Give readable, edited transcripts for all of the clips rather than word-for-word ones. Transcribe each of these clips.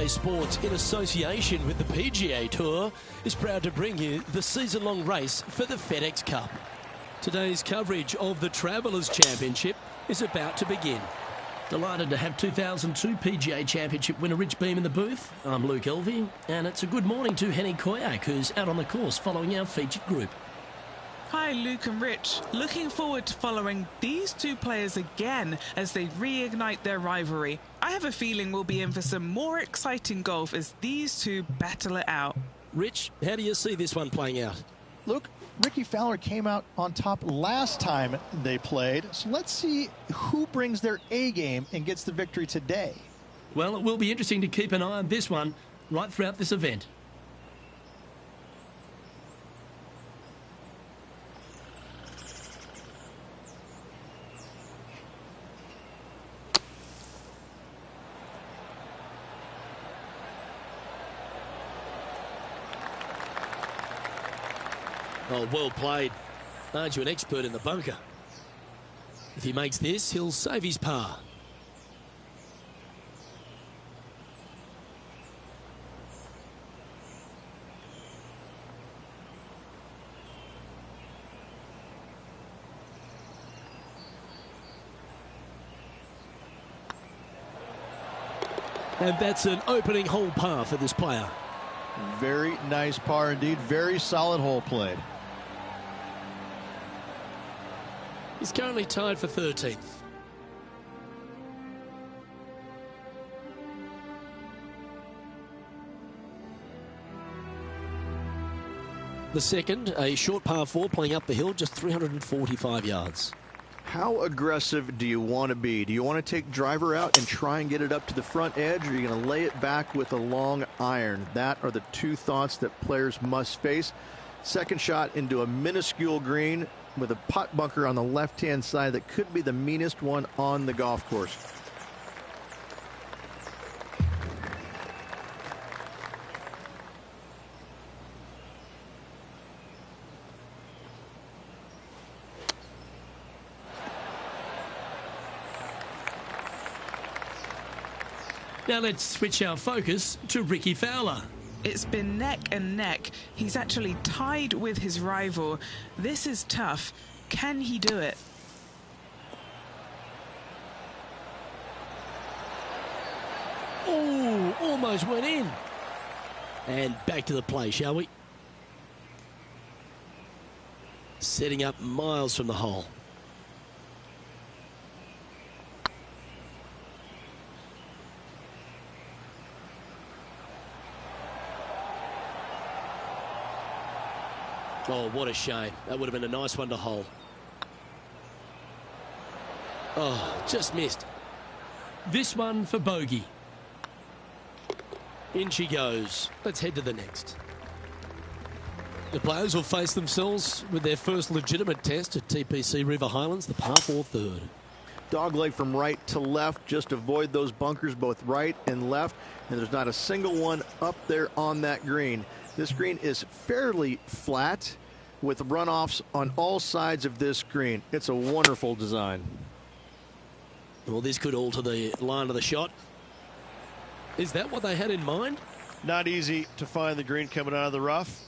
EA Sports, in association with the PGA Tour, is proud to bring you the season-long race for the FedEx Cup. Today's coverage of the Travellers Championship is about to begin. Delighted to have 2002 PGA Championship winner Rich Beem in the booth. I'm Luke Elvey, and it's a good morning to Henny Koyak, who's out on the course following our featured group. Hi, Luke and Rich. Looking forward to following these two players again as they reignite their rivalry. I have a feeling we'll be in for some more exciting golf as these two battle it out. Rich, how do you see this one playing out? Luke, Ricky Fowler came out on top last time they played, so let's see who brings their A game and gets the victory today. Well, it will be interesting to keep an eye on this one right throughout this event. Oh, well played. Aren't you an expert in the bunker? If he makes this, he'll save his par. And that's an opening hole par for this player. Very nice par indeed. Very solid hole played. He's currently tied for 13th. The second, a short par 4 playing up the hill, just 345 yards. How aggressive do you want to be? Do you want to take driver out and try and get it up to the front edge, or are you going to lay it back with a long iron? That are the two thoughts that players must face. Second shot into a minuscule green with a putt bunker on the left-hand side that could be the meanest one on the golf course. Now let's switch our focus to Ricky Fowler. It's been neck and neck. He's actually tied with his rival. This is tough. Can he do it? Oh, almost went in. And back to the play, shall we? Setting up miles from the hole. Oh, what a shame. That would have been a nice one to hole. Oh, just missed. This one for bogey. In she goes. Let's head to the next. The players will face themselves with their first legitimate test at TPC River Highlands, the par 4 third. Dogleg from right to left. Just avoid those bunkers both right and left. And there's not a single one up there on that green. This green is fairly flat with runoffs on all sides of this green. It's a wonderful design. Well, this could alter the line of the shot. Is that what they had in mind? Not easy to find the green coming out of the rough.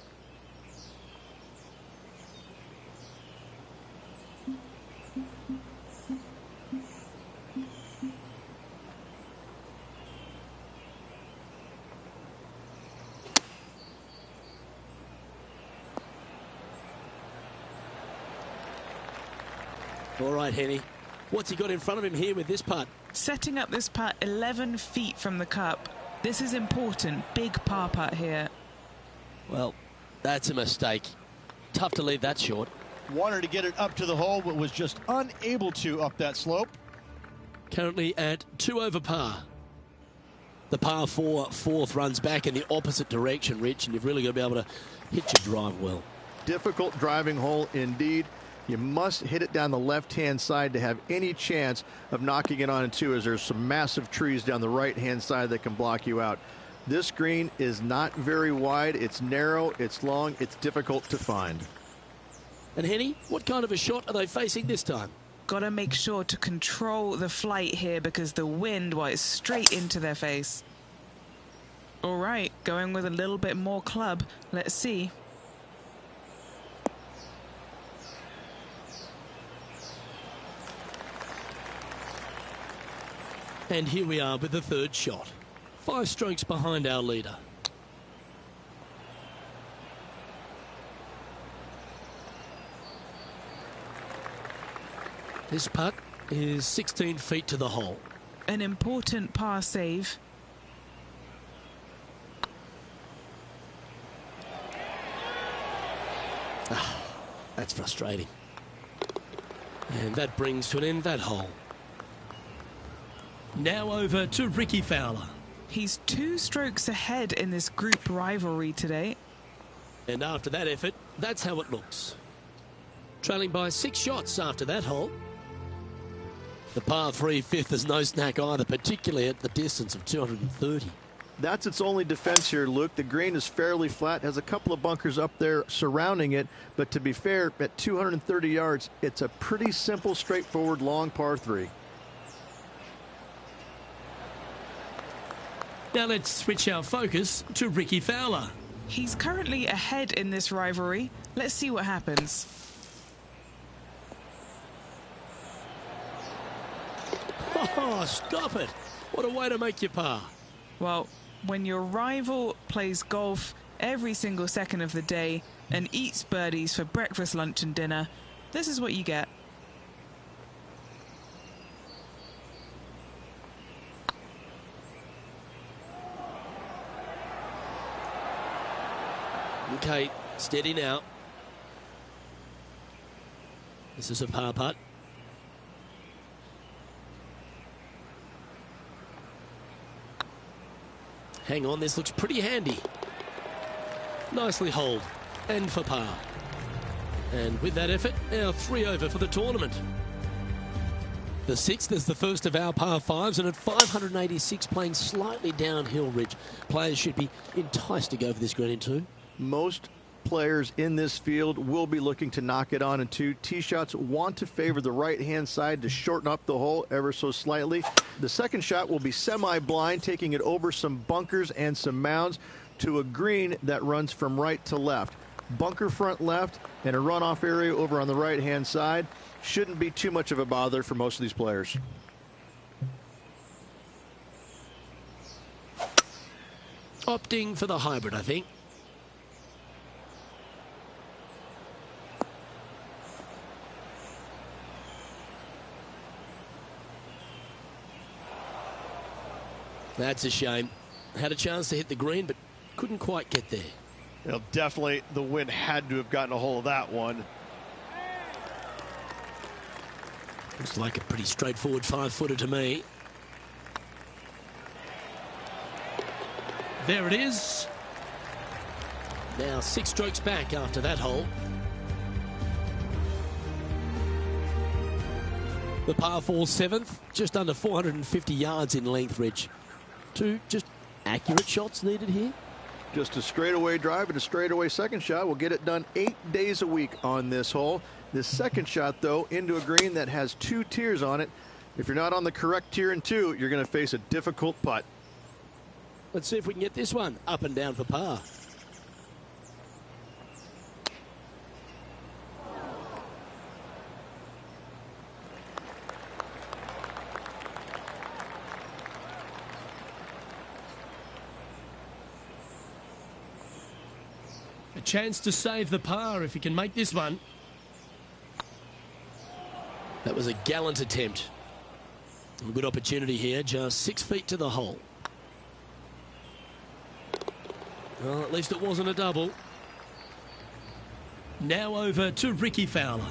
All right, Henny. What's he got in front of him here with this putt? Setting up this putt 11 feet from the cup. This is important. Big par putt here. Well, that's a mistake. Tough to leave that short. Wanted to get it up to the hole, but was just unable to up that slope. Currently at 2 over par. The par 4 fourth runs back in the opposite direction, Rich, and you've really got to be able to hit your drive well. Difficult driving hole indeed. You must hit it down the left-hand side to have any chance of knocking it on in two, as there's some massive trees down the right-hand side that can block you out. This green is not very wide. It's narrow, it's long, it's difficult to find. And Henny, what kind of a shot are they facing this time? Got to make sure to control the flight here because the wind, well, is straight into their face. All right, going with a little bit more club. Let's see. And here we are with the third shot. 5 strokes behind our leader. This putt is 16 feet to the hole. An important par save. That's frustrating. And that brings to an end that hole. Now over to Ricky Fowler. He's 2 strokes ahead in this group rivalry today. And after that effort, that's how it looks. Trailing by 6 shots after that hole. The par 3 fifth is no snack either, particularly at the distance of 230. That's its only defense here, Luke. The green is fairly flat, has a couple of bunkers up there surrounding it, but to be fair, at 230 yards, it's a pretty simple, straightforward, long par 3. Now let's switch our focus to Ricky Fowler. He's currently ahead in this rivalry. Let's see what happens. Oh, stop it. What a way to make your par. Well, when your rival plays golf every single second of the day and eats birdies for breakfast, lunch and dinner, this is what you get. Okay, steady now. This is a par putt. Hang on, this looks pretty handy. Nicely holed. And for par. And with that effort, our 3 over for the tournament. The 6th is the first of our par 5s, and at 586 playing slightly downhill ridge. Players should be enticed to go for this green in 2. Most players in this field will be looking to knock it on in 2. Tee shots want to favor the right-hand side to shorten up the hole ever so slightly. The second shot will be semi-blind, taking it over some bunkers and some mounds to a green that runs from right to left. Bunker front left and a runoff area over on the right-hand side. Shouldn't be too much of a bother for most of these players. Opting for the hybrid, I think. That's a shame. Had a chance to hit the green, but couldn't quite get there. You know, definitely the wind had to have gotten a hold of that one. Looks like a pretty straightforward 5-footer to me. There it is. Now 6 strokes back after that hole. The par 4 7th, just under 450 yards in length, Rich. 2 just accurate shots needed here. Just a straightaway drive and a straightaway second shot will get it done 8 days a week on this hole. This second shot, though, into a green that has 2 tiers on it. If you're not on the correct tier in 2, you're going to face a difficult putt. Let's see if we can get this one up and down for par. A chance to save the par if he can make this one. That was a gallant attempt. A good opportunity here, just 6 feet to the hole. Well, at least it wasn't a double. Now over to Ricky Fowler.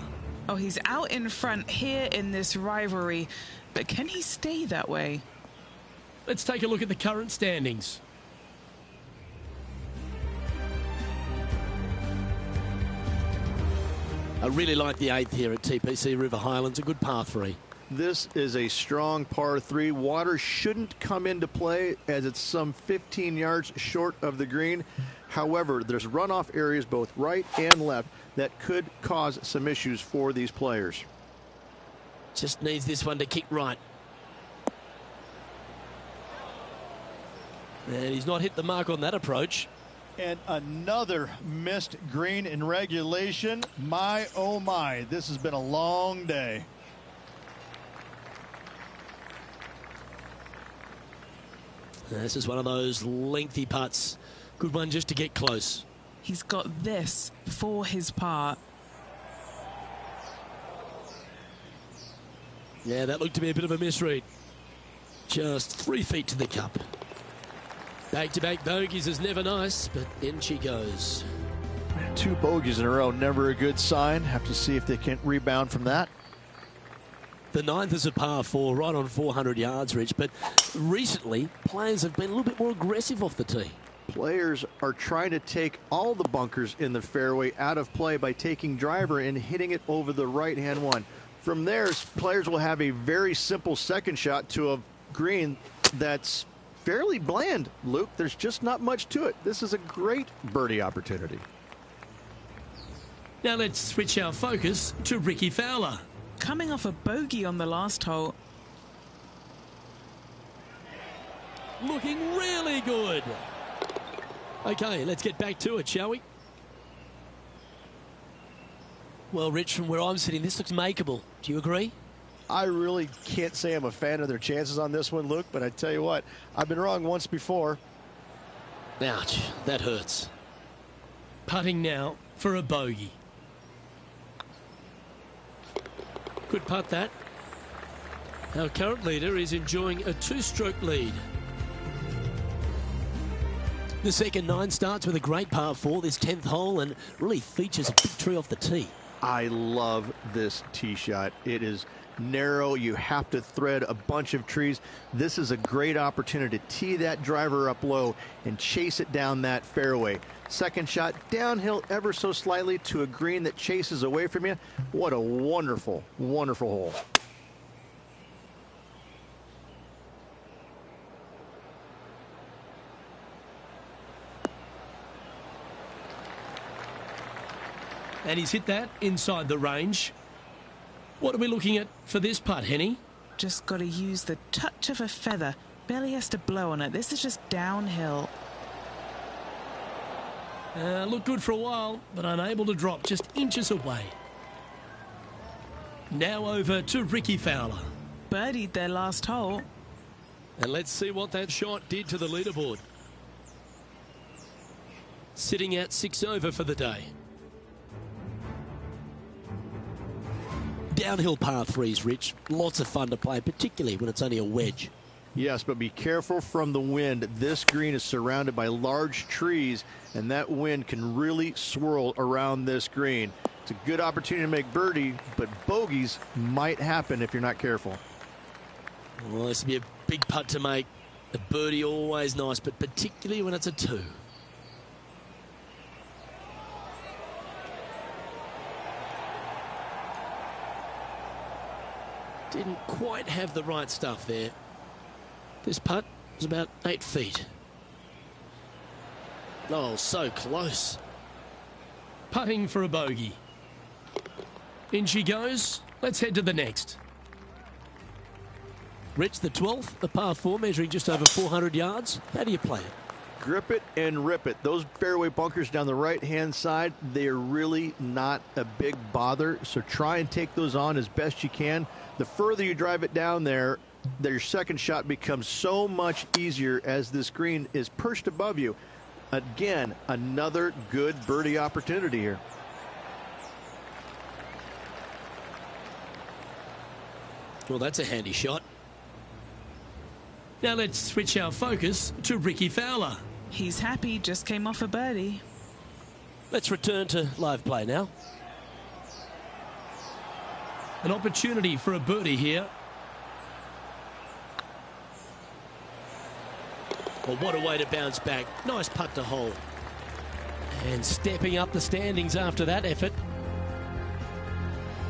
Oh, he's out in front here in this rivalry, but can he stay that way? Let's take a look at the current standings. I really like the 8th here at TPC River Highlands, a good par 3. This is a strong par 3. Water shouldn't come into play as it's some 15 yards short of the green. However, there's runoff areas both right and left that could cause some issues for these players. Just needs this one to kick right. And he's not hit the mark on that approach. And another missed green in regulation. My, oh my, this has been a long day. This is one of those lengthy putts. Good one just to get close. He's got this for his part. Yeah, that looked to be a bit of a misread. Just 3 feet to the cup. Back-to-back bogeys is never nice, but in she goes. 2 bogeys in a row, never a good sign. Have to see if they can rebound from that. The 9th is a par 4, right on 400 yards, Rich. But recently, players have been a little bit more aggressive off the tee. Players are trying to take all the bunkers in the fairway out of play by taking driver and hitting it over the right-hand one. From there, players will have a very simple second shot to a green that's fairly bland, Luke. There's just not much to it. This is a great birdie opportunity. Now let's switch our focus to Ricky Fowler. Coming off a bogey on the last hole. Looking really good. Okay, let's get back to it, shall we? Well, Rich, from where I'm sitting, this looks makeable. Do you agree? I really can't say I'm a fan of their chances on this one, Luke, but I tell you what, I've been wrong once before. Ouch, that hurts. Putting now for a bogey. Good putt, that. Our current leader is enjoying a 2-stroke lead. The second 9 starts with a great par 4, this 10th hole, and really features a big tree off the tee. I love this tee shot. It is narrow. You have to thread a bunch of trees. This is a great opportunity to tee that driver up low and chase it down that fairway. Second shot downhill ever so slightly to a green that chases away from you. What a wonderful, wonderful hole. And he's hit that inside the range. What are we looking at for this putt, Henny? Just got to use the touch of a feather. Barely has to blow on it. This is just downhill. Looked good for a while, but unable to drop, just inches away. Now over to Ricky Fowler. Birdied their last hole. And let's see what that shot did to the leaderboard. Sitting at 6 over for the day. Downhill par 3s, Rich. Lots of fun to play, particularly when it's only a wedge. Yes, but be careful from the wind. This green is surrounded by large trees, and that wind can really swirl around this green. It's a good opportunity to make birdie, but bogeys might happen if you're not careful. Well, this would be a big putt to make. A birdie always nice, but particularly when it's a 2. Didn't quite have the right stuff there. This putt was about 8 feet. Oh, so close. Putting for a bogey. In she goes. Let's head to the next. Rich, the 12th, a par 4 measuring just over 400 yards. How do you play it? Grip it and rip it. Those fairway bunkers down the right-hand side, they are really not a big bother, so try and take those on as best you can. The further you drive it down there, your second shot becomes so much easier as this green is perched above you. Again, another good birdie opportunity here. Well, that's a handy shot. Now let's switch our focus to Ricky Fowler. He's happy, just came off a birdie. Let's return to live play now. An opportunity for a birdie here. Well, what a way to bounce back. Nice putt to hole. And stepping up the standings after that effort.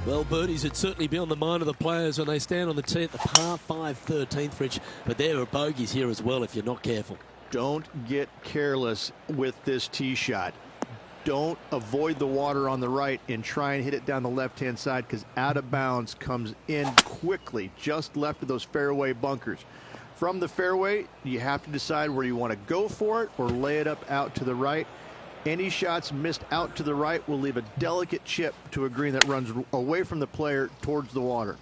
Well, birdies would certainly be on the mind of the players when they stand on the tee at the par 5 13th, Rich. But there are bogeys here as well if you're not careful. Don't get careless with this tee shot. Don't avoid the water on the right and try and hit it down the left-hand side, because out of bounds comes in quickly, just left of those fairway bunkers. From the fairway, you have to decide where you want to go for it or lay it up out to the right. Any shots missed out to the right will leave a delicate chip to a green that runs away from the player towards the water.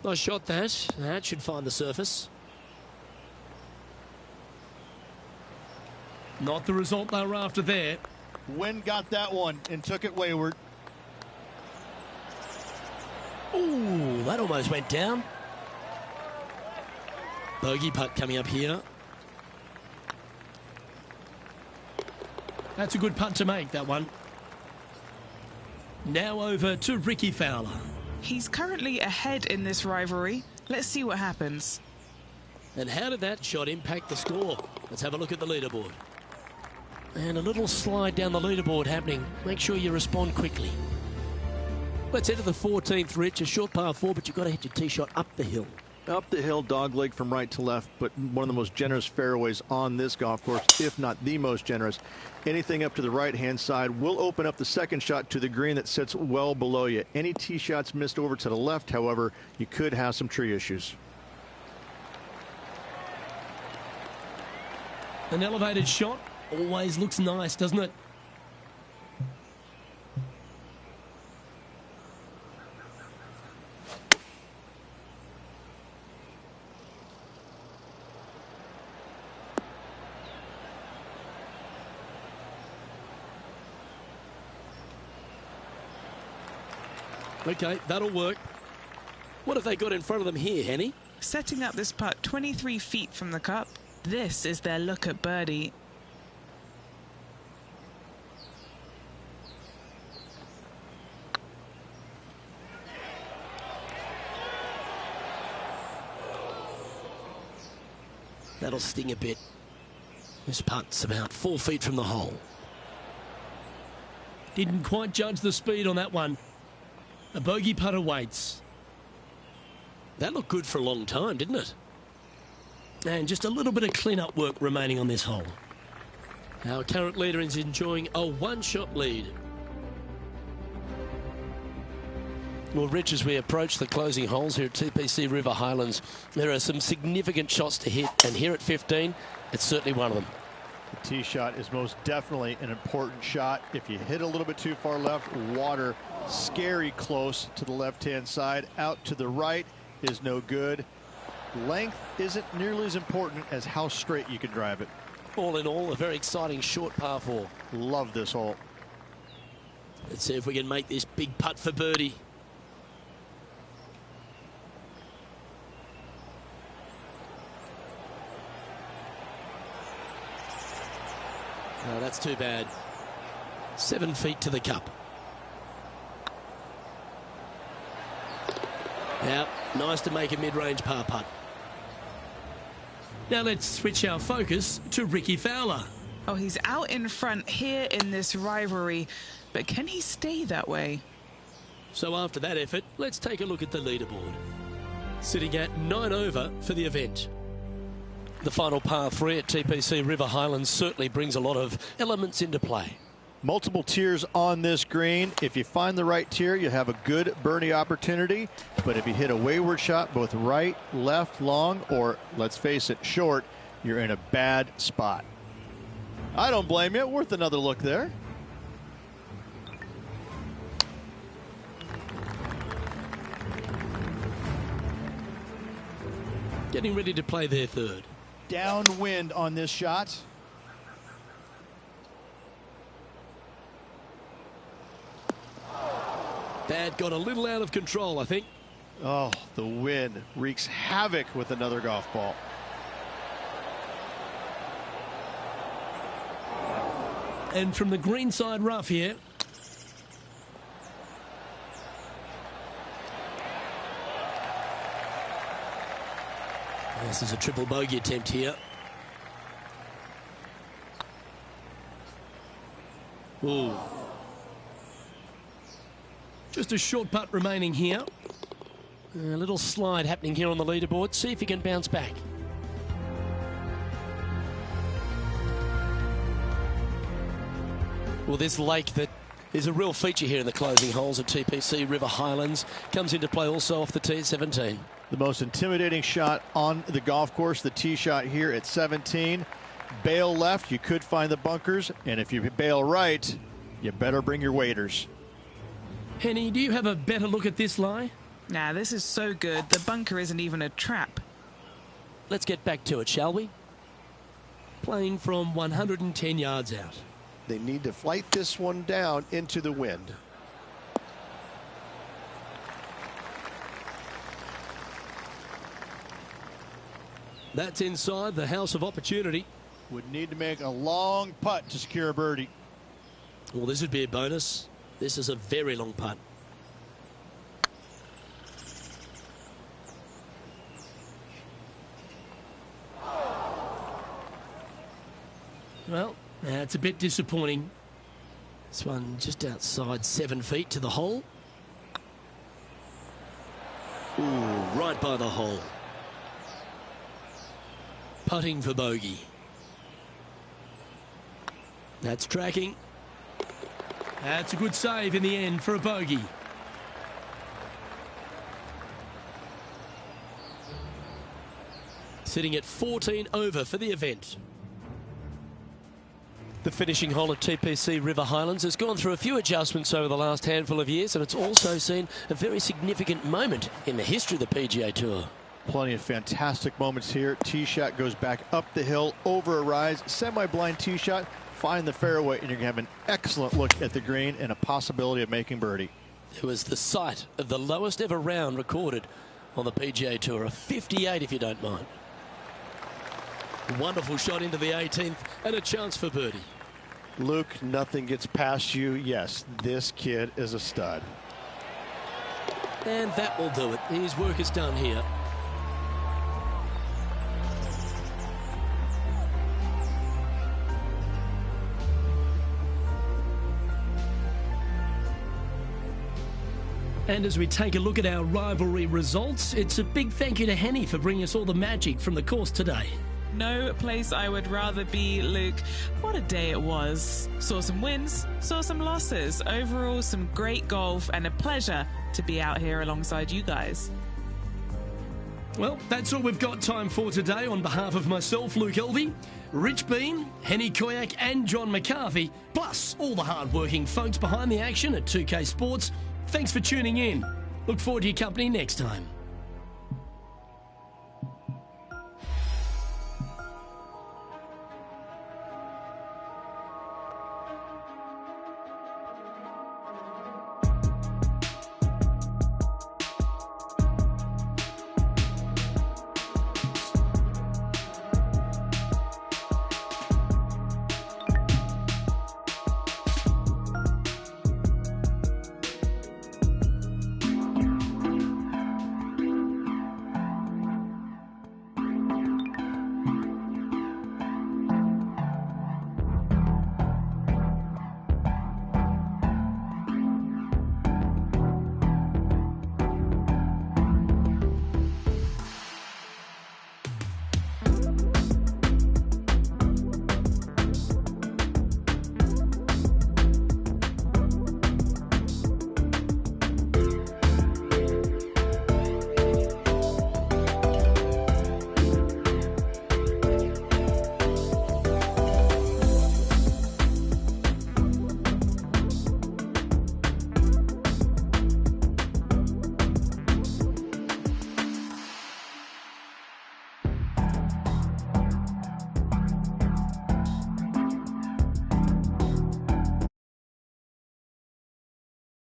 Nice shot that. That should find the surface. Not the result they were after there. Wind got that one and took it wayward. Ooh, that almost went down. Bogey putt coming up here. That's a good putt to make, that one. Now over to Ricky Fowler. He's currently ahead in this rivalry. Let's see what happens. And how did that shot impact the score? Let's have a look at the leaderboard. And a little slide down the leaderboard happening. Make sure you respond quickly. Let's head to the 14th, Rich. A short par 4, but you've got to hit your tee shot up the hill. Up the hill, dogleg from right to left, but one of the most generous fairways on this golf course, if not the most generous. Anything up to the right-hand side will open up the second shot to the green that sits well below you. Any tee shots missed over to the left, however, you could have some tree issues. An elevated shot always looks nice, doesn't it? Okay, that'll work. What have they got in front of them here, Henny? Setting up this putt 23 feet from the cup. This is their look at birdie. That'll sting a bit. This putt's about 4 feet from the hole. Didn't quite judge the speed on that one. A bogey putt awaits. That looked good for a long time, didn't it? And just a little bit of clean-up work remaining on this hole. Our current leader is enjoying a one-shot lead. Well, Rich, as we approach the closing holes here at TPC River Highlands, there are some significant shots to hit, and here at 15, it's certainly one of them. The tee shot is most definitely an important shot. If you hit a little bit too far left, water scary close to the left-hand side. Out to the right is no good. Length isn't nearly as important as how straight you can drive it. All in all, a very exciting short par 4. Love this hole. Let's see if we can make this big putt for birdie. No, that's too bad. 7 feet to the cup. Now, nice to make a mid-range par putt. Now let's switch our focus to Ricky Fowler. Oh, he's out in front here in this rivalry, but can he stay that way? So after that effort, let's take a look at the leaderboard. Sitting at 9 over for the event. The final par 3 at TPC River Highlands certainly brings a lot of elements into play. Multiple tiers on this green. If you find the right tier, you have a good birdie opportunity. But if you hit a wayward shot, both right, left, long, or let's face it, short, you're in a bad spot. I don't blame you. Worth another look there. Getting ready to play their third. Downwind on this shot. That got a little out of control, I think. Oh, the wind wreaks havoc with another golf ball. And from the greenside rough here. This is a triple bogey attempt here. Ooh. Just a short putt remaining here. A little slide happening here on the leaderboard. See if he can bounce back. Well, this lake that is a real feature here in the closing holes at TPC River Highlands. Comes into play also off the tee at 17. The most intimidating shot on the golf course, the tee shot here at 17. Bail left, you could find the bunkers, and if you bail right, you better bring your waders. Henny, do you have a better look at this lie? Nah, this is so good. The bunker isn't even a trap. Let's get back to it, shall we? Playing from 110 yards out. They need to flight this one down into the wind. That's inside the house of opportunity. Would need to make a long putt to secure a birdie. Well, this would be a bonus. This is a very long putt. Well, that's a bit disappointing. This one just outside 7 feet to the hole. Ooh, right by the hole. Putting for bogey. That's tracking. That's a good save in the end for a bogey. Sitting at 14 over for the event. The finishing hole at TPC River Highlands has gone through a few adjustments over the last handful of years, and it's also seen a very significant moment in the history of the PGA Tour. Plenty of fantastic moments here. Tee shot goes back up the hill, over a rise, semi-blind tee shot, find the fairway, and you're going to have an excellent look at the green and a possibility of making birdie. It was the site of the lowest ever round recorded on the PGA Tour, a 58 if you don't mind. Wonderful shot into the 18th and a chance for birdie. Luke, nothing gets past you. Yes, this kid is a stud. And that will do it. His work is done here. And as we take a look at our rivalry results, it's a big thank you to Henny for bringing us all the magic from the course today. No place I would rather be, Luke. What a day it was. Saw some wins, saw some losses. Overall, some great golf and a pleasure to be out here alongside you guys. Well, that's all we've got time for today. On behalf of myself, Luke Elvey, Rich Bean, Henny Koyak and John McCarthy, plus all the hard-working folks behind the action at 2K Sports, thanks for tuning in. Look forward to your company next time.